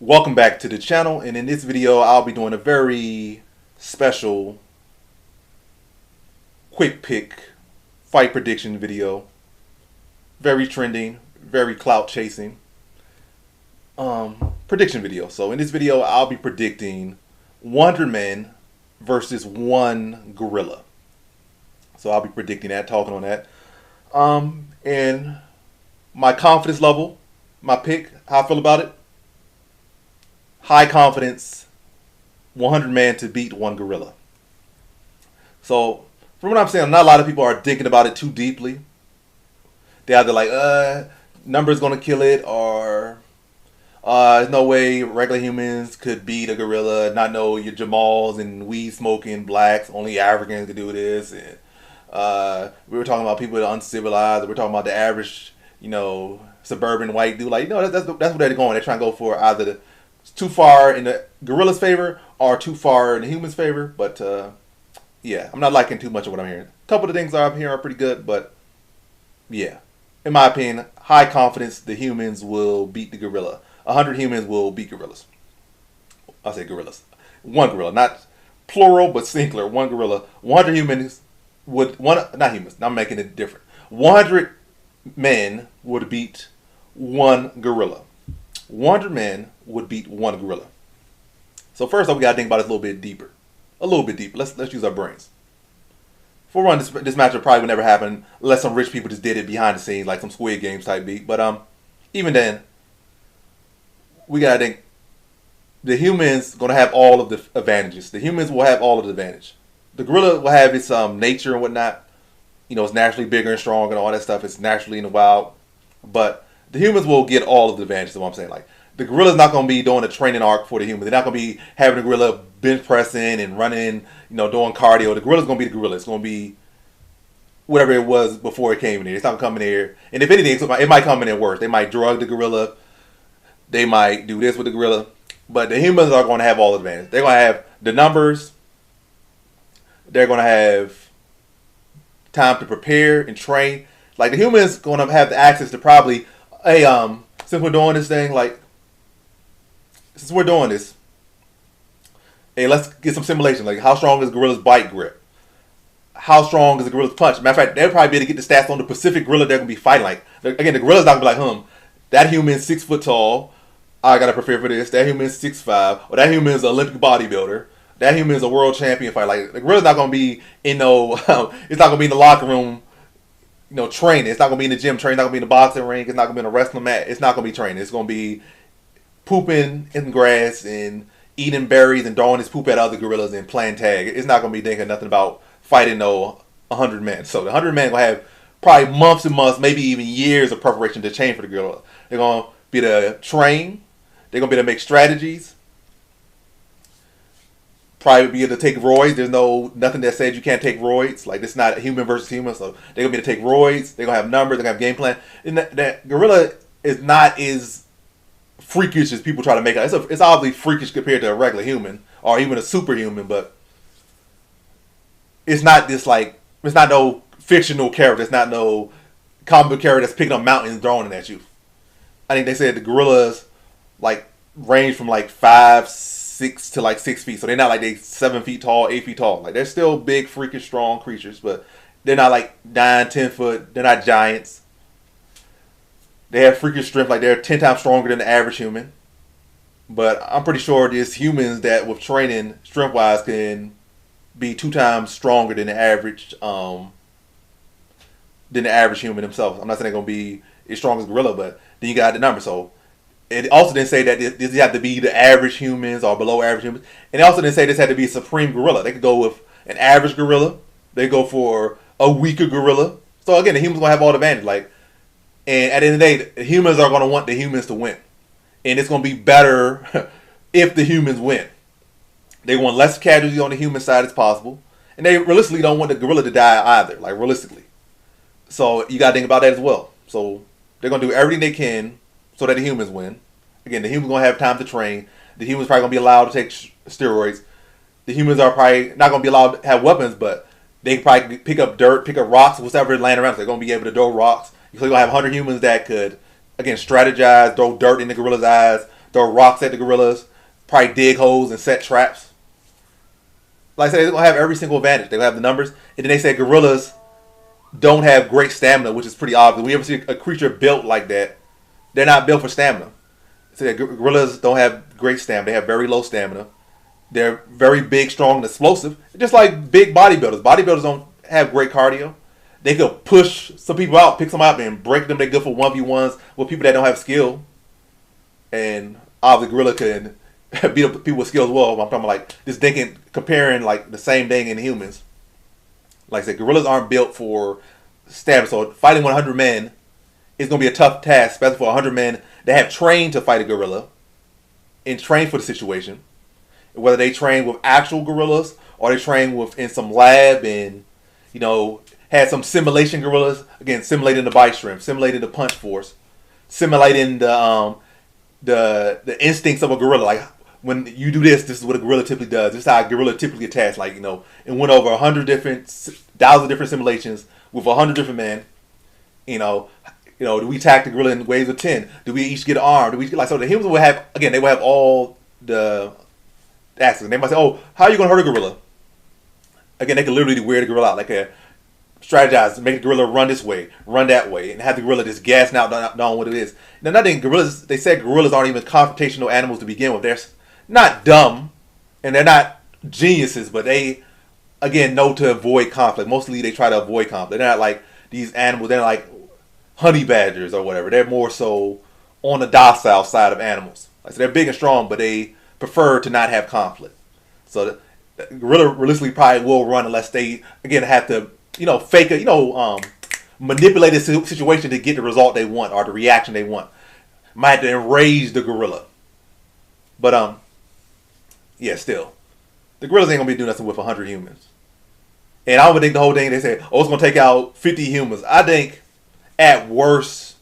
Welcome back to the channel, and in this video I'll be doing a very special quick pick fight prediction video. Very trending, very clout chasing prediction video. So in this video I'll be predicting 100 men versus one gorilla. So I'll be predicting that, talking on that. And my confidence level, my pick, how I feel about it. High confidence, 100 man to beat one gorilla. So, from what I'm saying, not a lot of people are thinking about it too deeply. They're either like, numbers gonna kill it, or there's no way regular humans could beat a gorilla. Not know your Jamals and weed smoking blacks. Only Africans could do this. And we were talking about people that are uncivilized. We're talking about the average, suburban white dude. Like, that's what they're going. They're trying to go for either too far in the gorilla's favor or too far in the human's favor. But yeah, I'm not liking too much of what I'm hearing. A couple of the things I'm hearing are pretty good, but yeah, in my opinion, high confidence the humans will beat the gorilla. 100 humans will beat gorillas. I say gorillas. One gorilla, not plural but singular. One gorilla. 100 humans would not humans. I'm making it different. 100 men would beat one gorilla. 100 men would beat one gorilla. So first off, we gotta think about it a little bit deeper. A little bit deeper. Let's use our brains. For one, this matchup probably would never happen unless some rich people just did it behind the scenes, like some Squid Games type beat. But even then, we gotta think the humans gonna have all of the advantages. The humans will have all of the advantage. The gorilla will have its nature and whatnot. It's naturally bigger and strong and all that stuff. It's naturally in the wild. But the humans will get all of the advantages. Is what I'm saying. Like, the gorilla's not going to be doing a training arc for the humans. They're not going to be having a gorilla bench pressing and running, doing cardio. The gorilla's going to be the gorilla. It's going to be whatever it was before it came in here. It's not going to come in here. And if anything, it might come in here worse. They might drug the gorilla. They might do this with the gorilla. But the humans are going to have all the advantage. They're going to have the numbers. They're going to have time to prepare and train. Like, the humans going to have the access to probably, hey, since we're doing this thing, hey, let's get some simulation. Like, how strong is gorilla's bite grip? How strong is the gorilla's punch? Matter of fact, they'll probably be able to get the stats on the Pacific gorilla they're going to be fighting. Like, again, the gorilla's not going to be like, that human's 6 foot tall. I got to prepare for this. That human's 6'5". Or that human's an Olympic bodybuilder. That human's a world champion fighter. Like, the gorilla's not going to be it's not going to be in the locker room, training. It's not going to be in the gym training. It's not going to be in the boxing ring. It's not going to be in a wrestling mat. It's not going to be training. It's going to be pooping in grass and eating berries and throwing his poop at other gorillas and playing tag. It's not going to be thinking nothing about fighting 100 men. So the 100 men going to have probably months and months, maybe even years of preparation to train for the gorilla. They're going to be able to train. They're going to be able to make strategies. Probably be able to take roids. There's nothing that says you can't take roids. Like, this is not human versus human. So they're going to be able to take roids. They're going to have numbers. They're going to have game plan. And that gorilla is not as freakish as people try to make it. It's obviously freakish compared to a regular human or even a superhuman, but it's not this, like, it's not no fictional character. It's not no comic book character that's picking up mountains and throwing it at you. I think they said the gorillas like range from like 5'6" to like 6 feet, so they're not like they 7 feet tall, 8 feet tall. Like, they're still big, freakish, strong creatures, but they're not like 9, 10 foot. They're not giants. They have freakish strength, like they're 10 times stronger than the average human. But I'm pretty sure there's humans that with training, strength-wise, can be 2 times stronger than the average human themselves. I'm not saying they're going to be as strong as gorilla, but then you got the number. So it also didn't say that this had to be the average humans or below average humans. And it also didn't say this had to be a supreme gorilla. They could go with an average gorilla. They go for a weaker gorilla. So again, the humans going to have all the advantage. Like, and at the end of the day, the humans are going to want the humans to win. And it's going to be better if the humans win. They want less casualties on the human side as possible. And they realistically don't want the gorilla to die either. Like, realistically. So you got to think about that as well. So they're going to do everything they can so that the humans win. Again, the humans are going to have time to train. The humans are probably going to be allowed to take steroids. The humans are probably not going to be allowed to have weapons, but they can probably pick up dirt, pick up rocks, whatever laying around. So they're going to be able to throw rocks. So you're going to have 100 humans that could, again, strategize, throw dirt in the gorilla's eyes, throw rocks at the gorillas, probably dig holes and set traps. Like I said, they're gonna have every single advantage. They're gonna have the numbers, and then they say gorillas don't have great stamina, which is pretty obvious. When we ever see a creature built like that, they're not built for stamina. So gorillas don't have great stamina. They have very low stamina. They're very big, strong, and explosive. Just like big bodybuilders. Bodybuilders don't have great cardio. They could push some people out, pick some up, and break them. They're good for 1v1s with people that don't have skill. And obviously, gorilla can beat up people with skill as well. I'm talking about like just thinking, comparing like the same thing in humans. Like I said, gorillas aren't built for stamina. So fighting 100 men is going to be a tough task, especially for 100 men that have trained to fight a gorilla and trained for the situation. Whether they train with actual gorillas or they train with in some lab and, you know, had some simulation gorillas, again, simulating the bite strength, simulating the punch force, simulating the instincts of a gorilla. Like when you do this is what a gorilla typically does. This is how a gorilla typically attacks. Like, you know, it went over 100 different, thousands of different simulations with 100 different men. You know, do we attack the gorilla in waves of 10? Do we each get an arm? Do we like so the humans will have again? They will have all the access. They might say, "Oh, how are you going to hurt a gorilla?" Again, they can literally wear the gorilla out, like strategize, make the gorilla run this way, run that way, and have the gorilla just gassing out, not knowing what it is. Now, nothing. Gorillas. They said gorillas aren't even confrontational animals to begin with. They're not dumb, and they're not geniuses, but they, again, know to avoid conflict. Mostly, they try to avoid conflict. They're not like these animals. They're like honey badgers or whatever. They're more so on the docile side of animals. Like, so they're big and strong, but they prefer to not have conflict. So the gorilla realistically probably will run unless they again have to fake a manipulate a situation to get the result they want or the reaction they want. Might have to enrage the gorilla. But yeah, still the gorillas ain't gonna be doing nothing with 100 humans. And I would think the whole thing they say, oh, it's gonna take out 50 humans. I think at worst,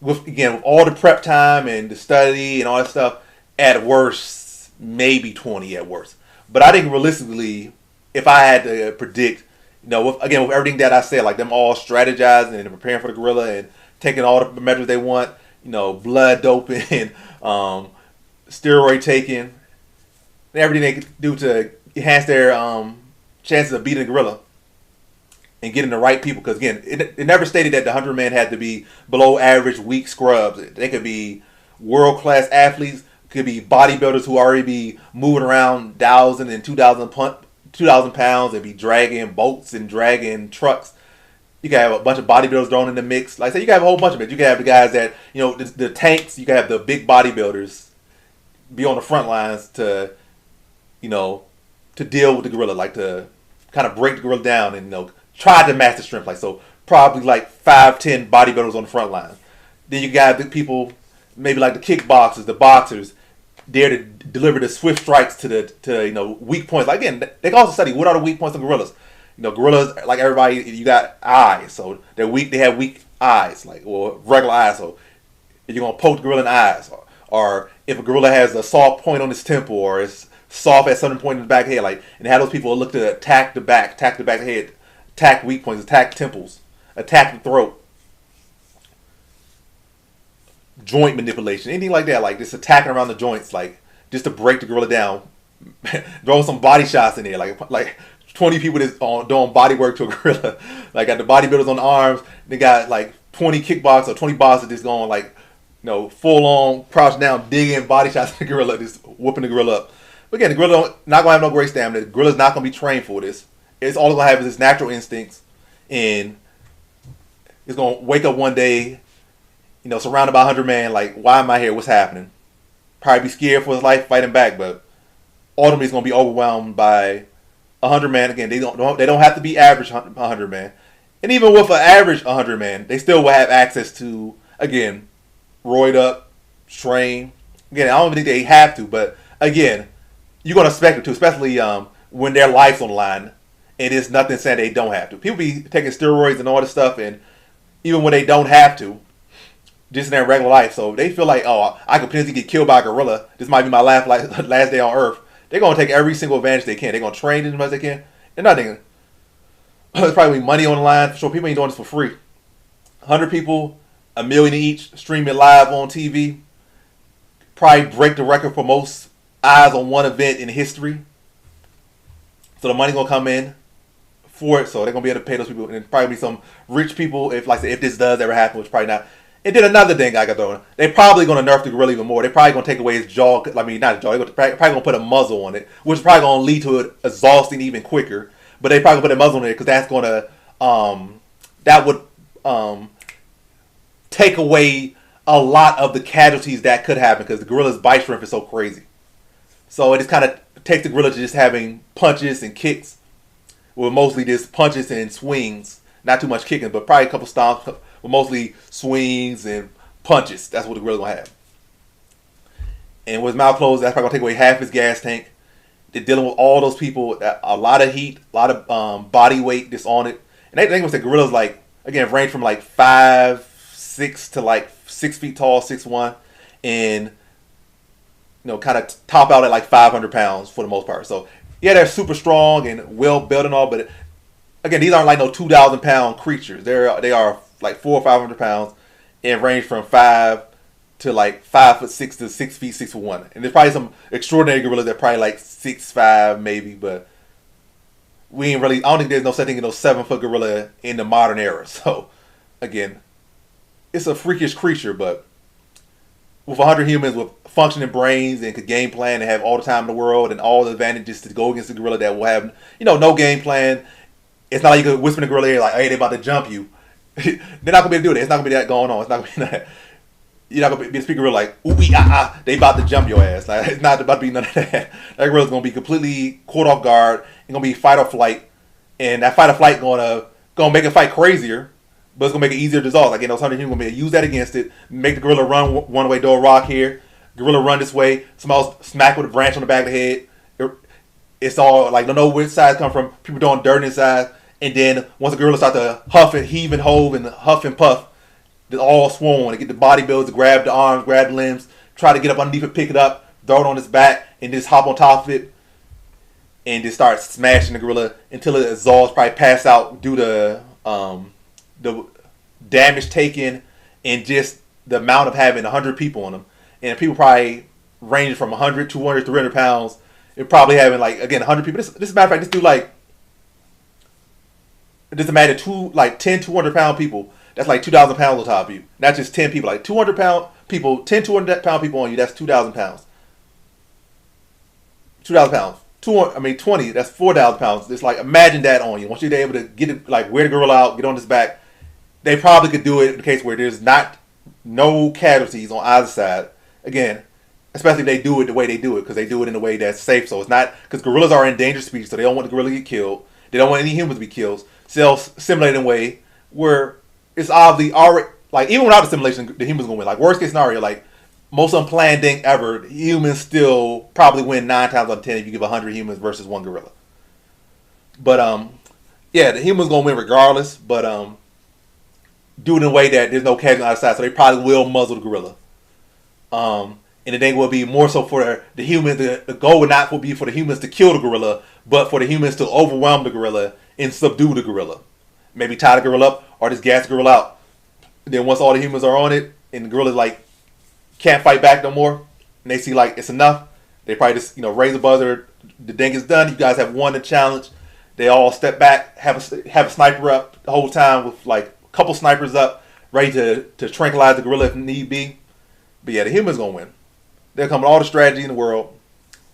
with all the prep time and the study and all that stuff, at worst, maybe 20 at worst. But I think realistically, if I had to predict, with everything that I said, like them all strategizing and preparing for the gorilla and taking all the measures they want, blood doping, steroid taking, and everything they could do to enhance their chances of beating the gorilla and getting the right people. Because again, it never stated that the 100 men had to be below average, weak scrubs. They could be world class athletes, could be bodybuilders who already be moving around 1,000 and 2,000 pounds and be dragging boats and dragging trucks. You can have a bunch of bodybuilders thrown in the mix. Like I said, you can have a whole bunch of it. You can have the guys that, the tanks. You can have the big bodybuilders be on the front lines to deal with the gorilla, like to kind of break the gorilla down and, try to match the strength. Like, so probably like 5-10 bodybuilders on the front line. Then you got the people, maybe like the kickboxers, the boxers, there to deliver the swift strikes to weak points. Like, again, they can also study what are the weak points of gorillas. Gorillas, like everybody, you got eyes, so they're weak. They have weak eyes, regular eyes. So if you're gonna poke the gorilla in the eyes, or if a gorilla has a soft point on its temple, or it's soft at some point in the back head, and have those people look to attack the back of the head, attack weak points, attack temples, attack the throat. Joint manipulation, anything like that, like just attacking around the joints, like just to break the gorilla down. Throw some body shots in there, like 20 people that's doing body work to a gorilla. Like got the bodybuilders on the arms, they got like 20 kickboxers or 20 boxers just going full on crouch down, digging body shots at the gorilla, just whooping the gorilla up. But again, the gorilla not gonna have no great stamina. The gorilla's not gonna be trained for this. It's all it's gonna have is its natural instincts, and it's gonna wake up one day, surrounded by 100 men, like, why am I here? What's happening? Probably be scared for his life fighting back, but ultimately it's gonna be overwhelmed by 100 men. Again, they don't have to be average 100 men, and even with an average 100 men, they still will have access to, again, roid up, train. Again, I don't even think they have to, but again, you're gonna expect them to, especially when their life's on the line. And it's nothing saying they don't have to. People be taking steroids and all this stuff, and even when they don't have to, just in their regular life, so they feel like, oh, I could potentially get killed by a gorilla. This might be my last day on Earth. They're gonna take every single advantage they can. They're gonna train as much as they can. They're not thinking there's probably money on the line for sure. People ain't doing this for free. 100 people, $1 million each, stream it live on TV. probably break the record for most eyes on one event in history. So the money's gonna come in for it. So they're gonna be able to pay those people, and probably be some rich people if, like I said, if this does ever happen, which probably not. And then another thing I got throwing, they're probably gonna nerf the gorilla even more. They're probably gonna take away his jaw. I mean, not his jaw. They're probably gonna put a muzzle on it, which is probably gonna lead to it exhausting even quicker. But they probably gonna put a muzzle on it because that's gonna that would take away a lot of the casualties that could happen because the gorilla's bite strength is so crazy. So it just kind of takes the gorilla to just having punches and kicks, with mostly just punches and swings. Not too much kicking, but probably a couple stomps, but mostly swings and punches. That's what the gorilla's gonna have. And with his mouth closed, that's probably gonna take away half his gas tank. They're dealing with all those people, a lot of heat, a lot of body weight that's on it. And they think the gorilla's like, again, range from like 5'6" to like 6 feet tall, 6'1", and kind of top out at like 500 pounds for the most part. So yeah, they're super strong and well built and all, but again, these aren't like no 2,000-pound creatures. They are like 400 or 500 pounds and range from 5 to like 5'6" to 6 feet 6'1". And there's probably some extraordinary gorillas that are probably like 6'5" maybe, but we ain't really. I don't think there's no such thing as no 7-foot gorilla in the modern era. So again, it's a freakish creature, but with 100 humans with functioning brains and could game plan and have all the time in the world and all the advantages to go against the gorilla that will have no game plan. It's not like you could whisper in the gorilla ear like, "Hey, they about to jump you." They're not gonna be able to do that. It's not gonna be that going on. It's not gonna be that. You're not gonna be speaking real like, "Ooh, they about to jump your ass." Like, it's not about to be none of that. That gorilla's gonna be completely caught off guard. It's gonna be fight or flight, and that fight or flight gonna make it fight crazier, but it's gonna make it easier to dissolve. Like, those 100 humans gonna be use that against it. Make the gorilla run one way, throw a rock here. Gorilla run this way. Somebody else smack with a branch on the back of the head. It's all like, don't know which side come from. People throwing dirt inside. And then once the gorilla starts to huff and heave and hove and huff and puff, they're all swarm. They get the bodybuilders to grab the arms, grab the limbs, try to get up underneath it, pick it up, throw it on its back, and just hop on top of it, and just start smashing the gorilla until it exhausts, probably pass out due to the damage taken and just the amount of having 100 people on them. And people probably range from 100, 200, 300 pounds. They're probably having, like, again, 100 people. This is a matter of fact, this dude, like, it doesn't matter, 10, 200-pound people. That's like 2,000 pounds on top of you. Not just 10 people. Like 200-pound people, 10, 200-pound people on you, that's 2,000 pounds. 2,000 pounds. 20, that's 4,000 pounds. It's like, imagine that on you. Once you're able to get it, like, wear the gorilla out, get on his back, they probably could do it in the case where there's no casualties on either side. Again, especially if they do it the way they do it, because they do it in a way that's safe. So it's not, because gorillas are endangered species, so they don't want the gorilla to get killed. They don't want any humans to be killed. So they'll simulate in a way where it's obviously already, like, even without the simulation, the humans gonna win. Like, worst case scenario, like, most unplanned thing ever, humans still probably win 9 times out of 10 if you give 100 humans versus 1 gorilla. But yeah, the humans gonna win regardless. But do it in a way that there's no casualty outside, so they probably will muzzle the gorilla. And the thing will be more so for the humans. The goal would not be for the humans to kill the gorilla, but for the humans to overwhelm the gorilla and subdue the gorilla. Maybe tie the gorilla up or just gas the gorilla out. Then once all the humans are on it and the gorilla like can't fight back no more, and they see like it's enough, they probably just raise the buzzer. The thing is done. You guys have won the challenge. They all step back, have a sniper up the whole time with like a couple snipers up, ready to tranquilize the gorilla if need be. But yeah, the humans gonna win. They'll come with all the strategy in the world,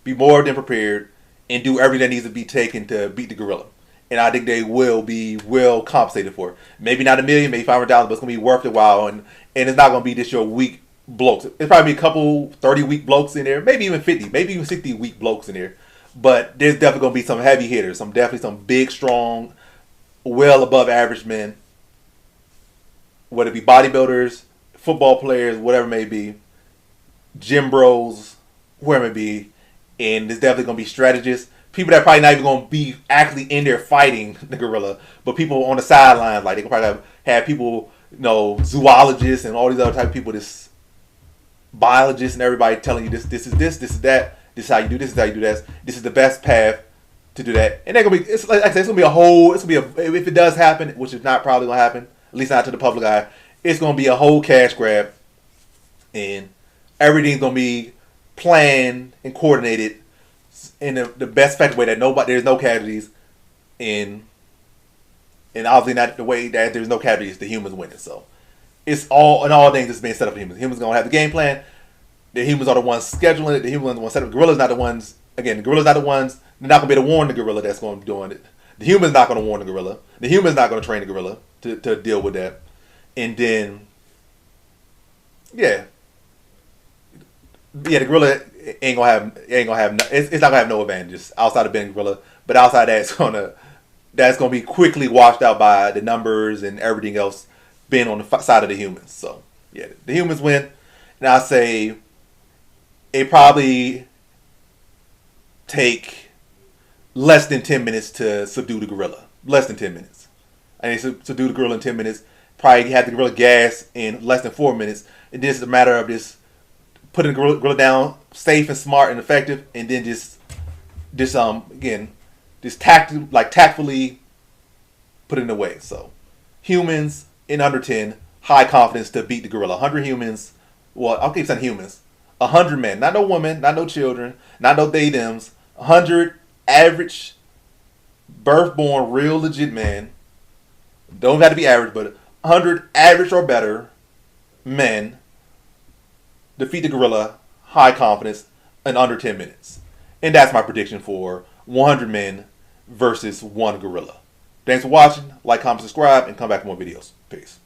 be more than prepared, and do everything that needs to be taken to beat the gorilla. And I think they will be well compensated for it. Maybe not $1 million, maybe $500,000, but it's gonna be worth the while. And it's not gonna be just your weak blokes. It's probably be a couple 30 weak blokes in there, maybe even 50, maybe even 60 weak blokes in there. But there's definitely gonna be some heavy hitters, some big, strong, well above average men. Whether it be bodybuilders, football players, whatever it may be, gym bros, whoever it may be, and there's definitely gonna be strategists. People that probably not even gonna be actually in there fighting the gorilla, but people on the sidelines, like they can probably have people, zoologists and all these other type of people, this biologists and everybody telling you this is that, this is how you do this is how you do that, this is the best path to do that. And they're gonna be, it's like I said, it's gonna be if it does happen, which is not probably gonna happen, at least not to the public eye, it's gonna be a whole cash grab, and everything's gonna be planned and coordinated in the best effective way that there's no casualties, and obviously not the way that there's no casualties, the humans winning. So it's all things that's being set up for humans. Humans gonna have the game plan. The humans are the ones scheduling it. The humans are the ones set up. The gorillas not the ones. Again, the gorillas not the ones. They're not gonna be able to warn the gorilla that's going to be doing it. The human's not gonna warn the gorilla. The human's not gonna train the gorilla to deal with that. And then, yeah, the gorilla ain't gonna have it's not gonna have no advantages outside of being a gorilla. But outside that, that's gonna be quickly washed out by the numbers and everything else being on the side of the humans. So yeah, the humans win, and I say it probably take less than 10 minutes to subdue the gorilla. Less than 10 minutes. I need to subdue the gorilla in 10 minutes. Probably have the gorilla gas in less than 4 minutes. And this is a matter of just putting the gorilla down safe and smart and effective, and then tactfully put it away. So humans in under 10, high confidence to beat the gorilla. 100 humans, well, I'll keep saying humans. 100 men, not no women, not no children, not no they thems. 100 average, birth-born, real legit men. Don't have to be average, but 100 average or better men defeat the gorilla, high confidence, in under 10 minutes. And that's my prediction for 100 men versus one gorilla. Thanks for watching. Like, comment, subscribe, and come back for more videos. Peace.